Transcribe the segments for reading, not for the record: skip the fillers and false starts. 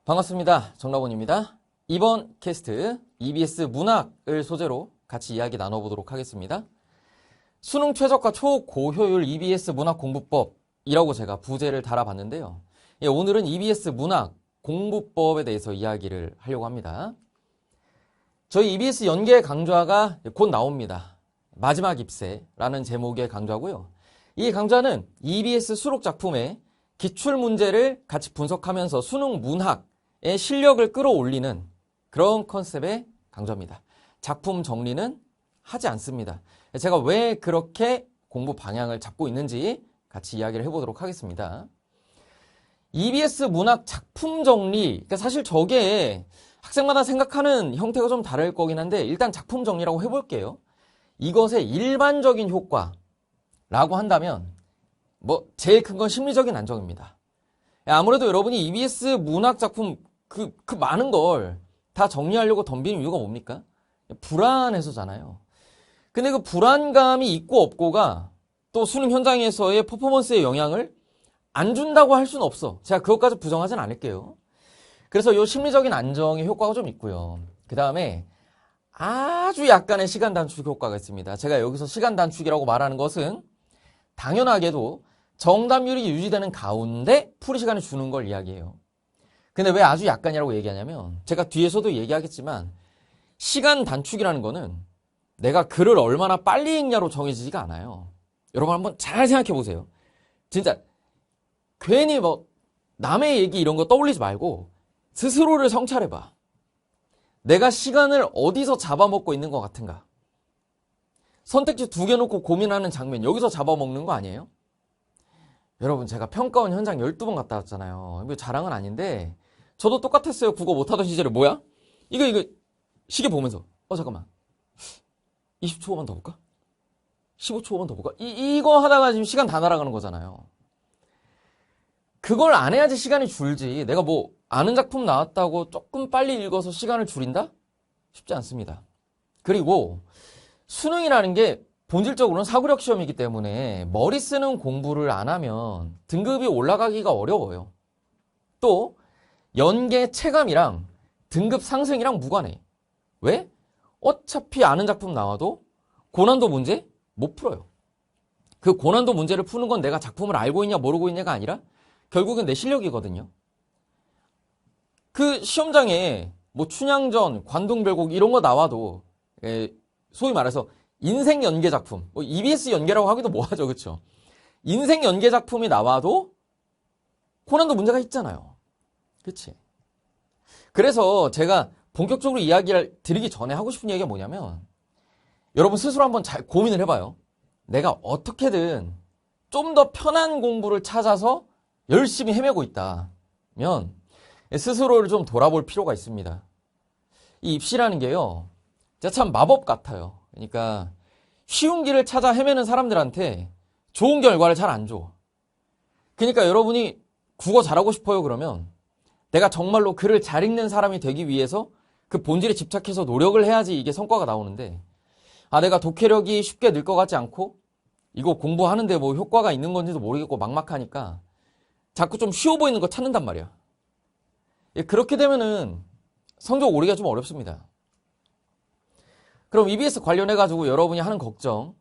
반갑습니다. 정라본입니다. 이번 캐스트 EBS 문학을 소재로 같이 이야기 나눠보도록 하겠습니다. 수능 최저가 초고효율 EBS 문학 공부법이라고 제가 부제를 달아봤는데요. 오늘은 EBS 문학 공부법에 대해서 이야기를 하려고 합니다. 저희 EBS 연계 강좌가 곧 나옵니다. 마지막 입세라는 제목의 강좌고요. 이 강좌는 EBS 수록 작품의 기출 문제를 같이 분석하면서 수능 문학의 실력을 끌어올리는 그런 컨셉의 강좌입니다. 작품 정리는 하지 않습니다. 제가 왜 그렇게 공부 방향을 잡고 있는지 같이 이야기를 해보도록 하겠습니다. EBS 문학 작품 정리, 그러니까 사실 저게 학생마다 생각하는 형태가 좀 다를 거긴 한데 일단 작품 정리라고 해볼게요. 이것의 일반적인 효과라고 한다면 제일 큰 건 심리적인 안정입니다. 아무래도 여러분이 EBS 문학 작품 그 많은 걸 다 정리하려고 덤비는 이유가 뭡니까? 불안해서잖아요. 근데 그 불안감이 있고 없고가 또 수능 현장에서의 퍼포먼스에 영향을 안 준다고 할 수는 없어. 제가 그것까지 부정하진 않을게요. 그래서 이 심리적인 안정의 효과가 좀 있고요. 그 다음에 아주 약간의 시간 단축 효과가 있습니다. 제가 여기서 시간 단축이라고 말하는 것은 당연하게도 정답률이 유지되는 가운데 풀이 시간을 주는 걸 이야기해요. 근데 왜 아주 약간이라고 얘기하냐면 제가 뒤에서도 얘기하겠지만 시간 단축이라는 거는 내가 글을 얼마나 빨리 읽냐로 정해지지가 않아요. 여러분 한번 잘 생각해 보세요. 진짜 괜히 남의 얘기 이런 거 떠올리지 말고 스스로를 성찰해봐. 내가 시간을 어디서 잡아먹고 있는 것 같은가? 선택지 2개 놓고 고민하는 장면 여기서 잡아먹는 거 아니에요? 여러분 제가 평가원 현장 12번 갔다 왔잖아요. 이거 자랑은 아닌데 저도 똑같았어요. 국어 못하던 시절에 뭐야? 이거 시계 보면서 잠깐만 20초만 더 볼까? 15초만 더 볼까? 이거 하다가 지금 시간 다 날아가는 거잖아요. 그걸 안 해야지 시간이 줄지. 내가 아는 작품 나왔다고 조금 빨리 읽어서 시간을 줄인다? 쉽지 않습니다. 그리고 수능이라는 게 본질적으로는 사고력 시험이기 때문에 머리 쓰는 공부를 안 하면 등급이 올라가기가 어려워요. 또 연계 체감이랑 등급 상승이랑 무관해. 왜? 어차피 아는 작품 나와도 고난도 문제 못 풀어요. 그 고난도 문제를 푸는 건 내가 작품을 알고 있냐 모르고 있냐가 아니라 결국은 내 실력이거든요. 그 시험장에 춘향전, 관동별곡 이런 거 나와도 소위 말해서 인생 연계 작품, EBS 연계라고 하기도 뭐하죠, 그렇죠? 인생 연계 작품이 나와도 고난도 문제가 있잖아요. 그치? 그래서 제가 본격적으로 이야기를 드리기 전에 하고 싶은 얘기가 뭐냐면 여러분 스스로 한번 잘 고민을 해봐요. 내가 어떻게든 좀 더 편한 공부를 찾아서 열심히 헤매고 있다면 스스로를 좀 돌아볼 필요가 있습니다. 이 입시라는 게요, 진짜 참 마법 같아요. 그러니까 쉬운 길을 찾아 헤매는 사람들한테 좋은 결과를 잘 안 줘. 그러니까 여러분이 국어 잘하고 싶어요 그러면 내가 정말로 글을 잘 읽는 사람이 되기 위해서 그 본질에 집착해서 노력을 해야지 이게 성과가 나오는데 내가 독해력이 쉽게 늘 것 같지 않고 이거 공부하는데 효과가 있는 건지도 모르겠고 막막하니까 자꾸 좀 쉬워 보이는 거 찾는단 말이야. 그렇게 되면은 성적 오르기가 좀 어렵습니다. 그럼 EBS 관련해가지고 여러분이 하는 걱정,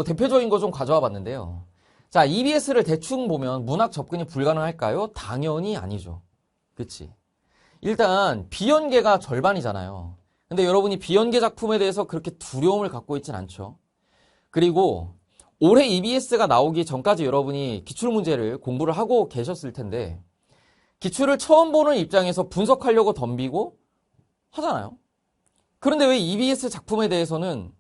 대표적인 거 좀 가져와 봤는데요. 자, EBS를 대충 보면 문학 접근이 불가능할까요? 당연히 아니죠. 그치? 일단, 비연계가 절반이잖아요. 근데 여러분이 비연계 작품에 대해서 그렇게 두려움을 갖고 있진 않죠. 그리고 올해 EBS가 나오기 전까지 여러분이 기출문제를 공부를 하고 계셨을 텐데, 기출을 처음 보는 입장에서 분석하려고 덤비고 하잖아요. 그런데 왜 EBS 작품에 대해서는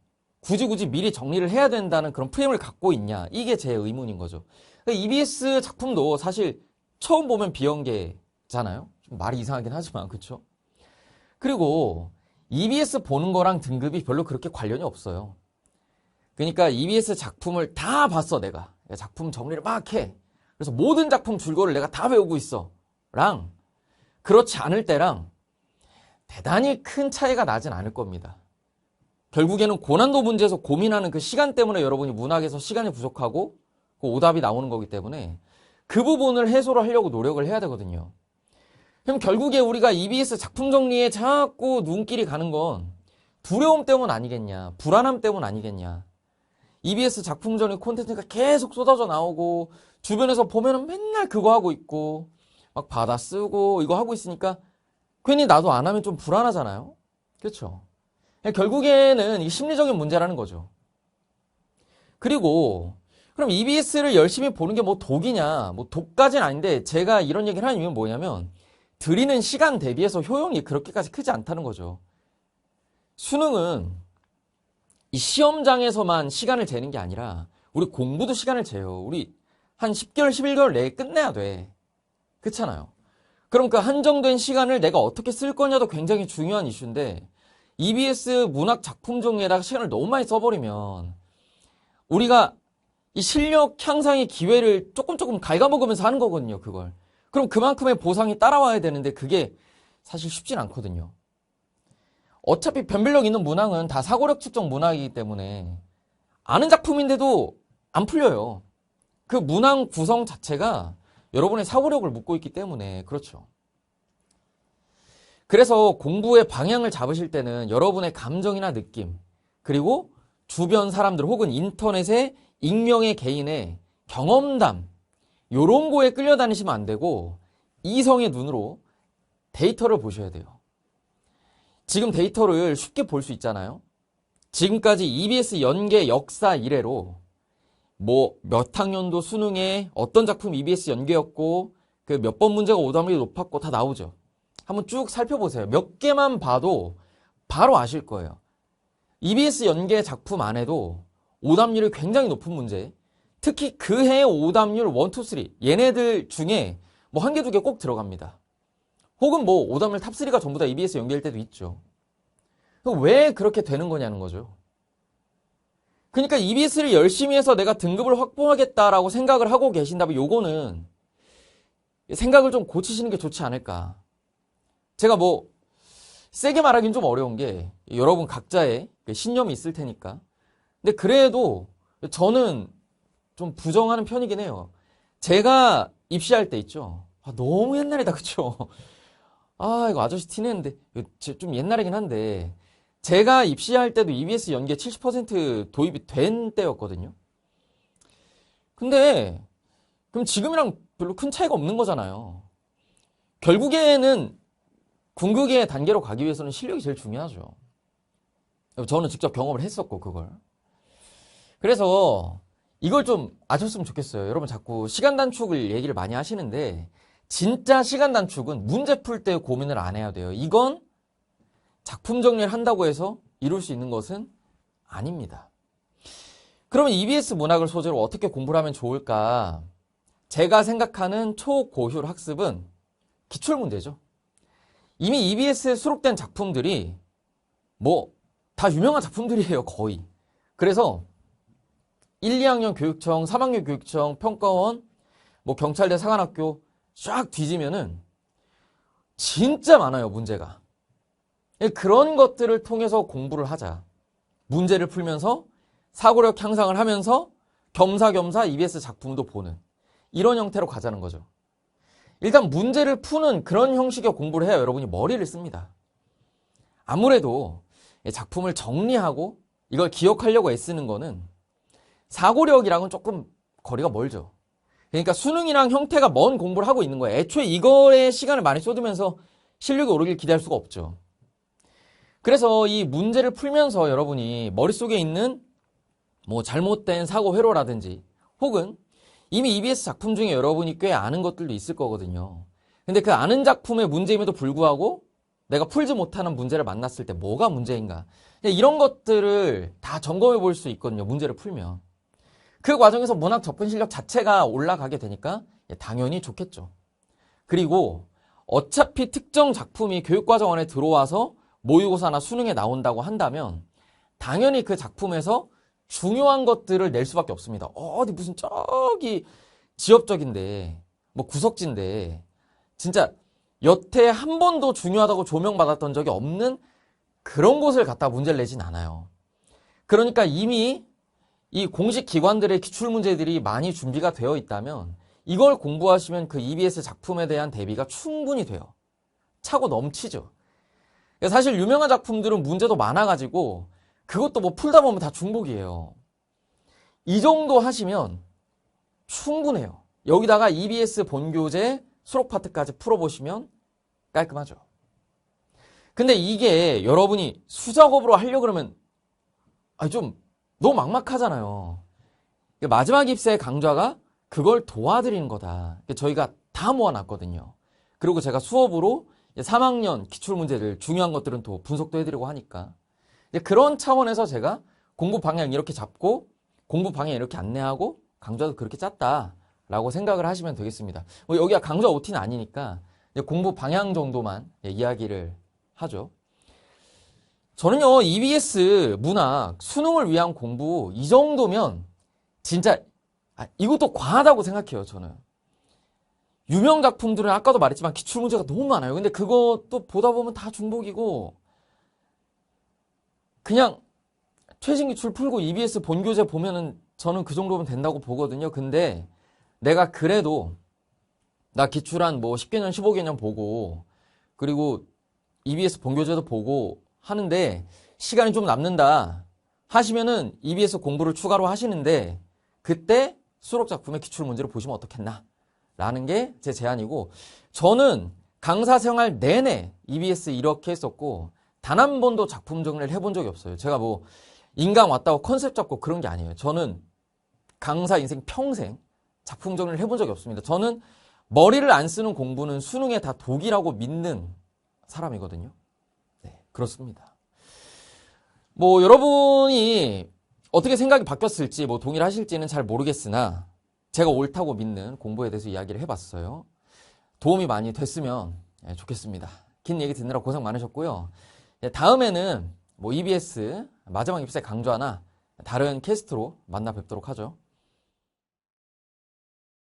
굳이 미리 정리를 해야 된다는 그런 프레임을 갖고 있냐? 이게 제 의문인 거죠. 그러니까 EBS 작품도 사실 처음 보면 비연계잖아요. 좀 말이 이상하긴 하지만, 그렇죠? 그리고 EBS 보는 거랑 등급이 별로 그렇게 관련이 없어요. 그러니까 EBS 작품을 다 봤어, 내가. 작품 정리를 막 해. 그래서 모든 작품 줄거리를 내가 다 배우고 있어. 랑 그렇지 않을 때랑 대단히 큰 차이가 나진 않을 겁니다. 결국에는 고난도 문제에서 고민하는 그 시간 때문에 여러분이 문학에서 시간이 부족하고 그 오답이 나오는 거기 때문에 그 부분을 해소를 하려고 노력을 해야 되거든요. 그럼 결국에 우리가 EBS 작품 정리에 자꾸 눈길이 가는 건 두려움 때문 아니겠냐, 불안함 때문 아니겠냐. EBS 작품 정리 콘텐츠가 계속 쏟아져 나오고 주변에서 보면은 맨날 그거 하고 있고 막 받아 쓰고 이거 하고 있으니까 괜히 나도 안 하면 좀 불안하잖아요. 그렇죠? 결국에는 이 심리적인 문제라는 거죠. 그리고 그럼 EBS를 열심히 보는 게 뭐 독이냐? 뭐 독까지는 아닌데 제가 이런 얘기를 하는 이유는 뭐냐면 들이는 시간 대비해서 효용이 그렇게까지 크지 않다는 거죠. 수능은 이 시험장에서만 시간을 재는 게 아니라 우리 공부도 시간을 재요. 우리 한 10개월, 11개월 내에 끝내야 돼. 그렇잖아요. 그럼 그 한정된 시간을 내가 어떻게 쓸 거냐도 굉장히 중요한 이슈인데 EBS 문학 작품 종류에다가 시간을 너무 많이 써버리면 우리가 이 실력 향상의 기회를 조금 갉아먹으면서 하는 거거든요, 그걸. 그럼 그만큼의 보상이 따라와야 되는데 그게 사실 쉽진 않거든요. 어차피 변별력 있는 문항은 다 사고력 측정 문항이기 때문에 아는 작품인데도 안 풀려요. 그 문항 구성 자체가 여러분의 사고력을 묻고 있기 때문에 그렇죠. 그래서 공부의 방향을 잡으실 때는 여러분의 감정이나 느낌 그리고 주변 사람들 혹은 인터넷의 익명의 개인의 경험담 요런 거에 끌려다니시면 안 되고 이성의 눈으로 데이터를 보셔야 돼요. 지금 데이터를 쉽게 볼 수 있잖아요. 지금까지 EBS 연계 역사 이래로 뭐 몇 학년도 수능에 어떤 작품 EBS 연계였고 그 몇 번 문제가 오답률이 높았고 다 나오죠. 한번 쭉 살펴보세요. 몇 개만 봐도 바로 아실 거예요. EBS 연계 작품 안에도 오답률이 굉장히 높은 문제, 특히 그 해의 오답률 1, 2, 3 얘네들 중에 뭐 한 개, 두 개 꼭 들어갑니다. 혹은 뭐 오답률 탑3가 전부 다 EBS 연계일 때도 있죠. 왜 그렇게 되는 거냐는 거죠. 그러니까 EBS를 열심히 해서 내가 등급을 확보하겠다라고 생각을 하고 계신다면 요거는 생각을 좀 고치시는 게 좋지 않을까. 제가 뭐 세게 말하기는 좀 어려운 게 여러분 각자의 신념이 있을 테니까. 근데 그래도 저는 좀 부정하는 편이긴 해요. 제가 입시할 때 있죠. 너무 옛날이다, 그쵸? 이거 아저씨 티내는데 좀 옛날이긴 한데 제가 입시할 때도 EBS 연계 70% 도입이 된 때였거든요. 근데 그럼 지금이랑 별로 큰 차이가 없는 거잖아요. 결국에는 궁극의 단계로 가기 위해서는 실력이 제일 중요하죠. 저는 직접 경험을 했었고 그걸. 그래서 이걸 좀 아셨으면 좋겠어요. 여러분 자꾸 시간 단축을 얘기를 많이 하시는데 진짜 시간 단축은 문제 풀 때 고민을 안 해야 돼요. 이건 작품 정리를 한다고 해서 이룰 수 있는 것은 아닙니다. 그러면 EBS 문학을 소재로 어떻게 공부를 하면 좋을까? 제가 생각하는 초고효율 학습은 기출문제죠. 이미 EBS에 수록된 작품들이 뭐 다 유명한 작품들이에요, 거의. 그래서 1, 2학년 교육청, 3학년 교육청, 평가원, 뭐 경찰대, 사관학교 쫙 뒤지면은 진짜 많아요, 문제가. 그런 것들을 통해서 공부를 하자. 문제를 풀면서 사고력 향상을 하면서 겸사겸사 EBS 작품도 보는 이런 형태로 가자는 거죠. 일단 문제를 푸는 그런 형식의 공부를 해야 여러분이 머리를 씁니다. 아무래도 작품을 정리하고 이걸 기억하려고 애쓰는 거는 사고력이랑은 조금 거리가 멀죠. 그러니까 수능이랑 형태가 먼 공부를 하고 있는 거예요. 애초에 이거에 시간을 많이 쏟으면서 실력이 오르길 기대할 수가 없죠. 그래서 이 문제를 풀면서 여러분이 머릿속에 있는 뭐 잘못된 사고 회로라든지 혹은 이미 EBS 작품 중에 여러분이 꽤 아는 것들도 있을 거거든요. 근데 그 아는 작품의 문제임에도 불구하고 내가 풀지 못하는 문제를 만났을 때 뭐가 문제인가. 이런 것들을 다 점검해 볼 수 있거든요. 문제를 풀면. 그 과정에서 문학 접근 실력 자체가 올라가게 되니까 당연히 좋겠죠. 그리고 어차피 특정 작품이 교육과정 안에 들어와서 모의고사나 수능에 나온다고 한다면 당연히 그 작품에서 중요한 것들을 낼 수밖에 없습니다. 어디 무슨 저기 지엽적인데 뭐 구석진데 진짜 여태 한 번도 중요하다고 조명받았던 적이 없는 그런 곳을 갖다 문제를 내진 않아요. 그러니까 이미 이 공식 기관들의 기출문제들이 많이 준비가 되어 있다면 이걸 공부하시면 그 EBS 작품에 대한 대비가 충분히 돼요. 차고 넘치죠. 사실 유명한 작품들은 문제도 많아가지고 그것도 뭐 풀다 보면 다 중복이에요. 이 정도 하시면 충분해요. 여기다가 EBS 본교재 수록 파트까지 풀어보시면 깔끔하죠. 근데 이게 여러분이 수작업으로 하려고 그러면 좀 너무 막막하잖아요. 마지막 입시의 강좌가 그걸 도와드리는 거다. 저희가 다 모아놨거든요. 그리고 제가 수업으로 3학년 기출문제들 중요한 것들은 또 분석도 해드리고 하니까 그런 차원에서 제가 공부 방향 이렇게 잡고 공부 방향 이렇게 안내하고 강좌도 그렇게 짰다라고 생각을 하시면 되겠습니다. 여기가 강좌 OT는 아니니까 공부 방향 정도만 이야기를 하죠. 저는요, EBS 문학 수능을 위한 공부 이 정도면 진짜 이것도 과하다고 생각해요. 저는 유명 작품들은 아까도 말했지만 기출문제가 너무 많아요. 근데 그것도 보다 보면 다 중복이고 그냥 최신 기출 풀고 EBS 본교재 보면은 저는 그 정도면 된다고 보거든요. 근데 내가 그래도 나 기출한 뭐 10개년 15개년 보고 그리고 EBS 본교재도 보고 하는데 시간이 좀 남는다 하시면은 EBS 공부를 추가로 하시는데 그때 수록 작품의 기출 문제를 보시면 어떻겠나 라는 게 제 제안이고 저는 강사 생활 내내 EBS 이렇게 했었고 단 한 번도 작품 정리를 해본 적이 없어요. 제가 뭐 인강 왔다고 컨셉 잡고 그런 게 아니에요. 저는 강사 인생 평생 작품 정리를 해본 적이 없습니다. 저는 머리를 안 쓰는 공부는 수능에 다 독이라고 믿는 사람이거든요. 네, 그렇습니다. 뭐 여러분이 어떻게 생각이 바뀌었을지 뭐 동일하실지는 잘 모르겠으나 제가 옳다고 믿는 공부에 대해서 이야기를 해봤어요. 도움이 많이 됐으면 좋겠습니다. 긴 얘기 듣느라 고생 많으셨고요. 다음에는 뭐 EBS 마지막 입시 강좌나 다른 캐스트로 만나 뵙도록 하죠.